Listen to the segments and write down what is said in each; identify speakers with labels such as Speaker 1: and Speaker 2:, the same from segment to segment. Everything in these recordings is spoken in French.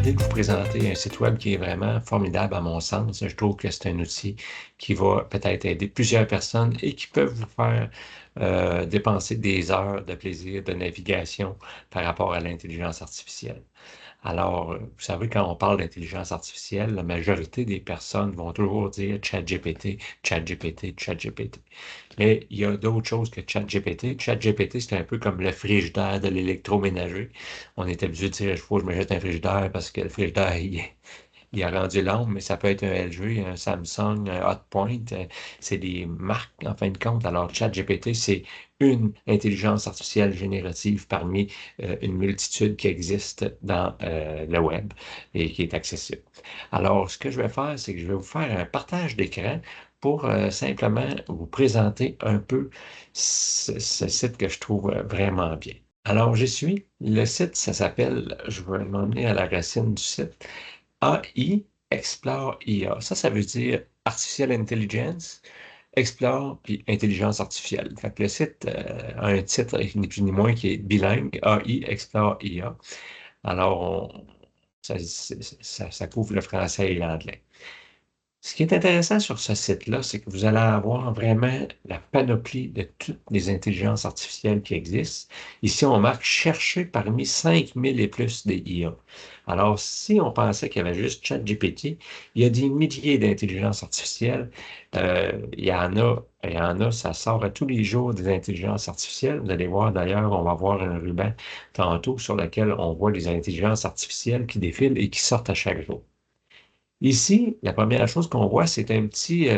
Speaker 1: l'idée de vous présenter un site web qui est vraiment formidable à mon sens. Je trouve que c'est un outil qui va peut-être aider plusieurs personnes et qui peut vous faire dépenser des heures de plaisir de navigation par rapport à l'intelligence artificielle. Alors, vous savez, quand on parle d'intelligence artificielle, la majorité des personnes vont toujours dire ChatGPT, ChatGPT, ChatGPT. Mais il y a d'autres choses que ChatGPT. ChatGPT, c'est un peu comme le frigidaire de l'électroménager. On est habitué de dire, il faut que je me jette un frigidaire parce que le frigidaire, il a rendu l'ombre, mais ça peut être un LG, un Samsung, un Hotpoint. C'est des marques, en fin de compte. Alors, ChatGPT, c'est une intelligence artificielle générative parmi une multitude qui existe dans le web et qui est accessible. Alors, ce que je vais faire, c'est que je vais vous faire un partage d'écran pour simplement vous présenter un peu ce site que je trouve vraiment bien. Alors, j'y suis. Le site, ça s'appelle, je vais m'emmener à la racine du site, AI Explore IA. Ça veut dire Artificial Intelligence, Explore puis Intelligence artificielle. Fait que le site a un titre, ni plus ni moins, qui est bilingue, AI Explore IA. Alors, ça couvre le français et l'anglais. Ce qui est intéressant sur ce site-là, c'est que vous allez avoir vraiment la panoplie de toutes les intelligences artificielles qui existent. Ici, on marque chercher parmi 5000 et plus des IA. Alors, si on pensait qu'il y avait juste ChatGPT, il y a des milliers d'intelligences artificielles. Il y en a, ça sort à tous les jours des intelligences artificielles. Vous allez voir d'ailleurs, on va voir un ruban tantôt sur lequel on voit les intelligences artificielles qui défilent et qui sortent à chaque jour. Ici, la première chose qu'on voit, c'est un petit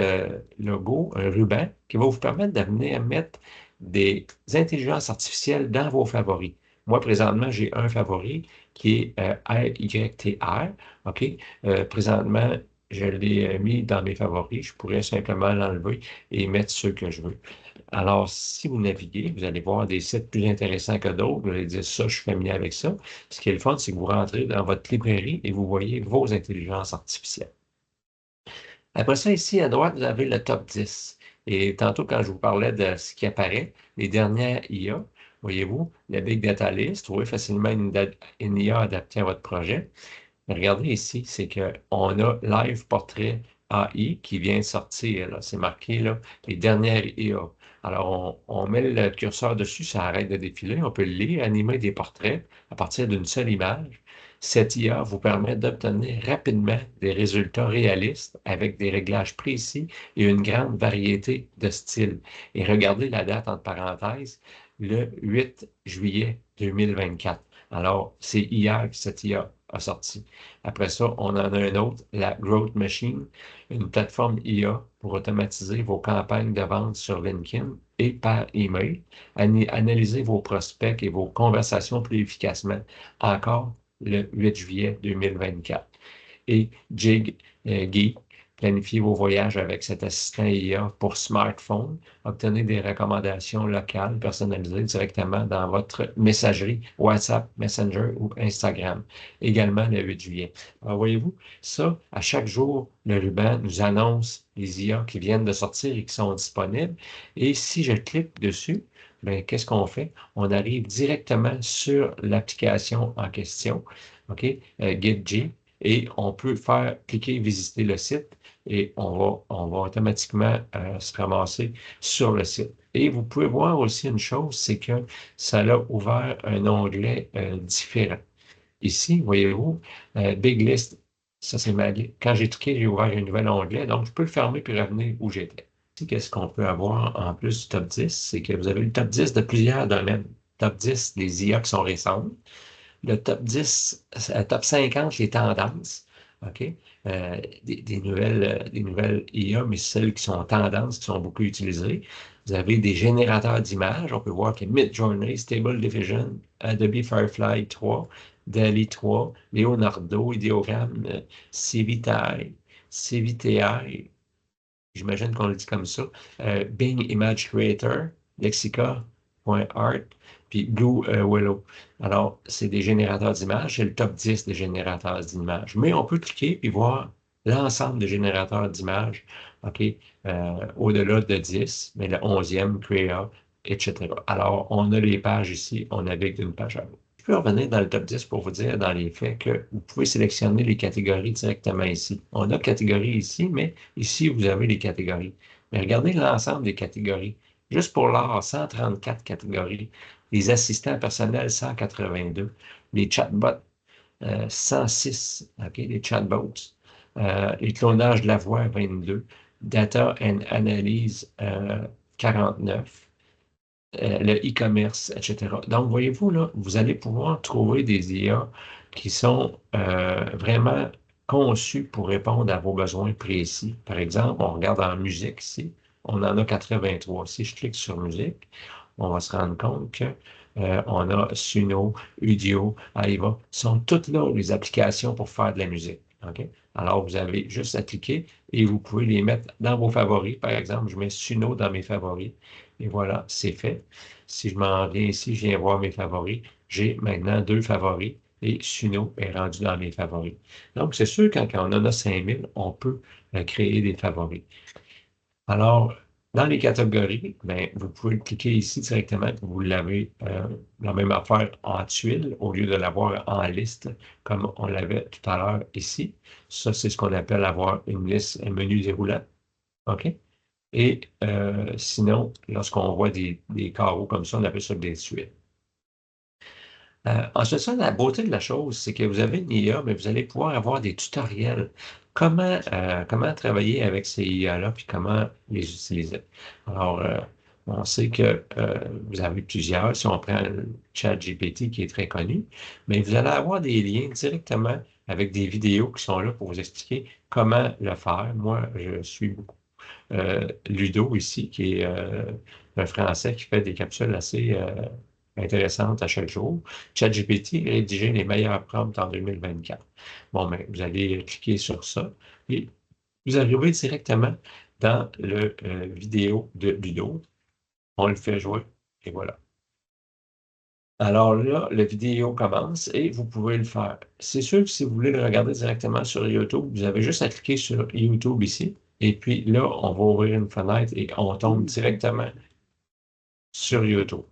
Speaker 1: logo, un ruban, qui va vous permettre d'amener à mettre des intelligences artificielles dans vos favoris. Moi, présentement, j'ai un favori qui est RYTR. OK? Présentement, je l'ai mis dans mes favoris. Je pourrais simplement l'enlever et mettre ceux que je veux. Alors, si vous naviguez, vous allez voir des sites plus intéressants que d'autres. Vous allez dire ça, je suis familier avec ça. Ce qui est le fun, c'est que vous rentrez dans votre librairie et vous voyez vos intelligences artificielles. Après ça, ici à droite, vous avez le top 10. Et tantôt, quand je vous parlais de ce qui apparaît, les dernières IA, voyez-vous, la Big Data List, trouvez facilement une IA adaptée à votre projet. Mais regardez ici, c'est qu'on a Live Portrait AI qui vient de sortir. Là. C'est marqué là, les dernières IA. Alors, on met le curseur dessus, ça arrête de défiler. On peut lire, animer des portraits à partir d'une seule image. Cette IA vous permet d'obtenir rapidement des résultats réalistes avec des réglages précis et une grande variété de styles. Et regardez la date entre parenthèses, le 8 juillet 2024. Alors, c'est hier que cette IA a sorti. Après ça, on en a un autre, la Growth Machine, une plateforme IA pour automatiser vos campagnes de vente sur LinkedIn et par email, analyser vos prospects et vos conversations plus efficacement. Encore le 8 juillet 2024. Et Jig Geek, planifiez vos voyages avec cet assistant IA pour smartphone. Obtenez des recommandations locales personnalisées directement dans votre messagerie WhatsApp, Messenger ou Instagram. Également le 8 juillet. Alors, voyez-vous, ça, à chaque jour, le ruban nous annonce les IA qui viennent de sortir et qui sont disponibles. Et si je clique dessus, ben, qu'est-ce qu'on fait? On arrive directement sur l'application en question, OK, GetG, et on peut faire cliquer, visiter le site et on va automatiquement se ramasser sur le site. Et vous pouvez voir aussi une chose, c'est que ça a ouvert un onglet différent. Ici, voyez-vous, Big List, ça c'est ma liste. Quand j'ai cliqué, j'ai ouvert un nouvel onglet, donc je peux le fermer puis revenir où j'étais. Ici, qu'est-ce qu'on peut avoir en plus du top 10? C'est que vous avez le top 10 de plusieurs domaines. Top 10 des IA qui sont récentes. Le top 10, top 50, les tendances. OK? Des nouvelles IA, mais celles qui sont tendances, qui sont beaucoup utilisées. Vous avez des générateurs d'images. On peut voir que Midjourney, Stable Diffusion, Adobe Firefly 3, DALL-E 3, Leonardo, Ideogram, CVTI, j'imagine qu'on le dit comme ça, Bing Image Creator, Lexica.art, puis Blue Willow. Alors, c'est des générateurs d'images, c'est le top 10 des générateurs d'images. Mais on peut cliquer et voir l'ensemble des générateurs d'images, OK, au-delà de 10, mais le 11e, Crea, etc. Alors, on a les pages ici, on navigue d'une page à l'autre. Je peux revenir dans le top 10 pour vous dire dans les faits que vous pouvez sélectionner les catégories directement ici. On a catégories ici, mais ici, vous avez les catégories. Mais regardez l'ensemble des catégories. Juste pour l'art, 134 catégories. Les assistants personnels, 182. Les chatbots, 106, OK, les chatbots. Les clonages de la voix, 22. Data and Analyse, 49. Le e-commerce, etc. Donc, voyez-vous, là, vous allez pouvoir trouver des IA qui sont vraiment conçus pour répondre à vos besoins précis. Par exemple, on regarde en musique ici, on en a 83. Si je clique sur musique, on va se rendre compte que on a Suno, Udio, Aiva, sont toutes là les applications pour faire de la musique. OK? Alors, vous avez juste à cliquer et vous pouvez les mettre dans vos favoris. Par exemple, je mets Suno dans mes favoris. Et voilà, c'est fait. Si je m'en viens ici, je viens voir mes favoris. J'ai maintenant 2 favoris et Suno est rendu dans mes favoris. Donc, c'est sûr, quand on en a 5000, on peut créer des favoris. Alors, dans les catégories, ben, vous pouvez cliquer ici directement, vous l'avez la même affaire en tuile au lieu de l'avoir en liste comme on l'avait tout à l'heure ici. Ça, c'est ce qu'on appelle avoir une liste, un menu déroulant. OK? Et sinon, lorsqu'on voit des carreaux comme ça, on appelle ça des tuiles. Ensuite, ça, la beauté de la chose, c'est que vous avez une IA, mais vous allez pouvoir avoir des tutoriels. Comment travailler avec ces IA-là, puis comment les utiliser. Alors, on sait que vous avez plusieurs. Si on prend le ChatGPT qui est très connu, mais vous allez avoir des liens directement avec des vidéos qui sont là pour vous expliquer comment le faire. Moi, je suis beaucoup Ludo ici, qui est un Français qui fait des capsules assez intéressantes à chaque jour. ChatGPT rédiger les meilleurs prompts en 2024. Bon, ben, vous allez cliquer sur ça et vous arrivez directement dans le vidéo de Ludo. On le fait jouer et voilà. Alors là, la vidéo commence et vous pouvez le faire. C'est sûr que si vous voulez le regarder directement sur YouTube, vous avez juste à cliquer sur YouTube ici. Et puis là, on va ouvrir une fenêtre et on tombe directement sur YouTube.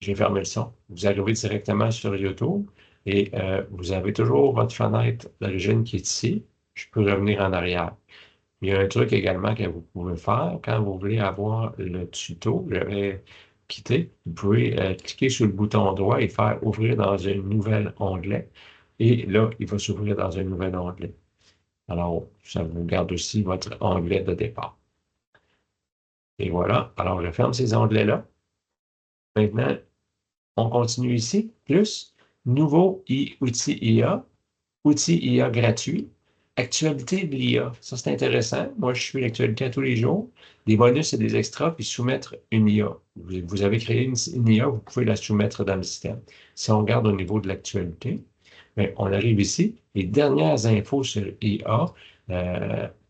Speaker 1: J'ai fermé le son. Vous arrivez directement sur YouTube et vous avez toujours votre fenêtre d'origine qui est ici. Je peux revenir en arrière. Il y a un truc également que vous pouvez faire quand vous voulez avoir le tuto. Je vais quitter. Vous pouvez cliquer sur le bouton droit et faire ouvrir dans un nouvel onglet. Et là, il va s'ouvrir dans un nouvel onglet. Alors, ça vous garde aussi votre onglet de départ. Et voilà. Alors, je ferme ces onglets-là. Maintenant, on continue ici. Plus, nouveau outil IA. Outils IA gratuits. Actualité de l'IA. Ça, c'est intéressant. Moi, je suis l'actualité à tous les jours. Des bonus et des extras, puis soumettre une IA. Vous avez créé une IA, vous pouvez la soumettre dans le système. Si on regarde au niveau de l'actualité, bien, on arrive ici. Les dernières infos sur IA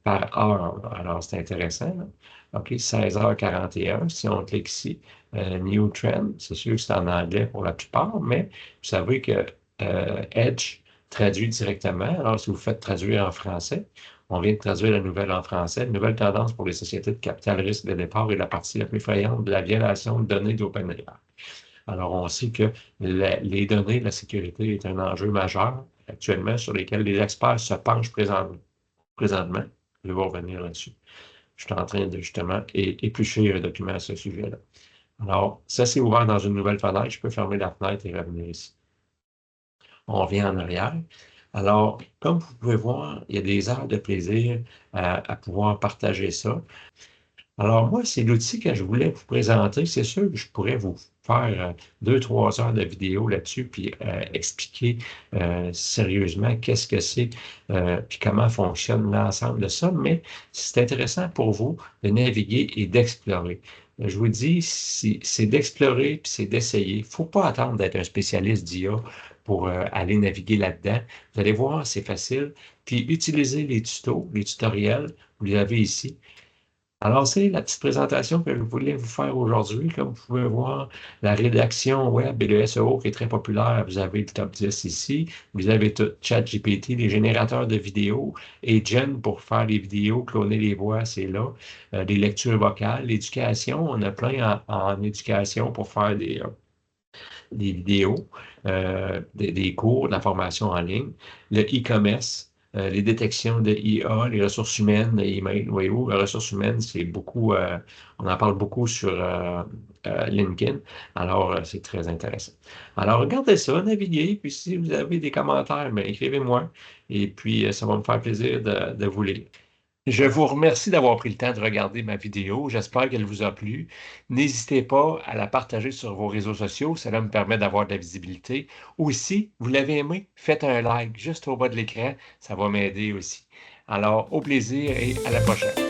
Speaker 1: par heure. Alors, c'est intéressant. Là. OK, 16h41. Si on clique ici, New Trend, c'est sûr que c'est en anglais pour la plupart, mais vous savez que Edge traduit directement. Alors, si vous faites traduire en français, on vient de traduire la nouvelle en français. Nouvelle tendance pour les sociétés de capital risque de départ est la partie la plus effrayante de la violation de données d'OpenAI. Alors, on sait que les données, la sécurité est un enjeu majeur actuellement sur lesquels les experts se penchent présentement. Je vais revenir là-dessus. Je suis en train de justement éplucher un document à ce sujet-là. Alors, ça, c'est ouvert dans une nouvelle fenêtre. Je peux fermer la fenêtre et revenir ici. On revient en arrière. Alors, comme vous pouvez voir, il y a des heures de plaisir à pouvoir partager ça. Alors, moi, c'est l'outil que je voulais vous présenter. C'est sûr que je pourrais vous faire 2-3 heures de vidéo là-dessus, puis expliquer sérieusement qu'est-ce que c'est, puis comment fonctionne l'ensemble de ça. Mais c'est intéressant pour vous de naviguer et d'explorer. Je vous dis, c'est d'explorer puis c'est d'essayer. Il ne faut pas attendre d'être un spécialiste d'IA pour aller naviguer là-dedans. Vous allez voir, c'est facile. Puis utilisez les tutos, les tutoriels, vous les avez ici. Alors, c'est la petite présentation que je voulais vous faire aujourd'hui. Comme vous pouvez voir, la rédaction web et le SEO qui est très populaire. Vous avez le top 10 ici. Vous avez tout ChatGPT, les générateurs de vidéos, et Gen pour faire les vidéos, cloner les voix, c'est là. Les lectures vocales, l'éducation, on a plein en éducation pour faire des vidéos, des cours, de la formation en ligne, le e-commerce, les détections de IA, les ressources humaines, les emails, voyez-vous, les ressources humaines, c'est beaucoup, on en parle beaucoup sur LinkedIn, alors c'est très intéressant. Alors regardez ça, naviguez, puis si vous avez des commentaires, ben, écrivez-moi, et puis ça va me faire plaisir de vous lire. Je vous remercie d'avoir pris le temps de regarder ma vidéo. J'espère qu'elle vous a plu. N'hésitez pas à la partager sur vos réseaux sociaux. Cela me permet d'avoir de la visibilité. Aussi, vous l'avez aimé, faites un like juste au bas de l'écran. Ça va m'aider aussi. Alors, au plaisir et à la prochaine.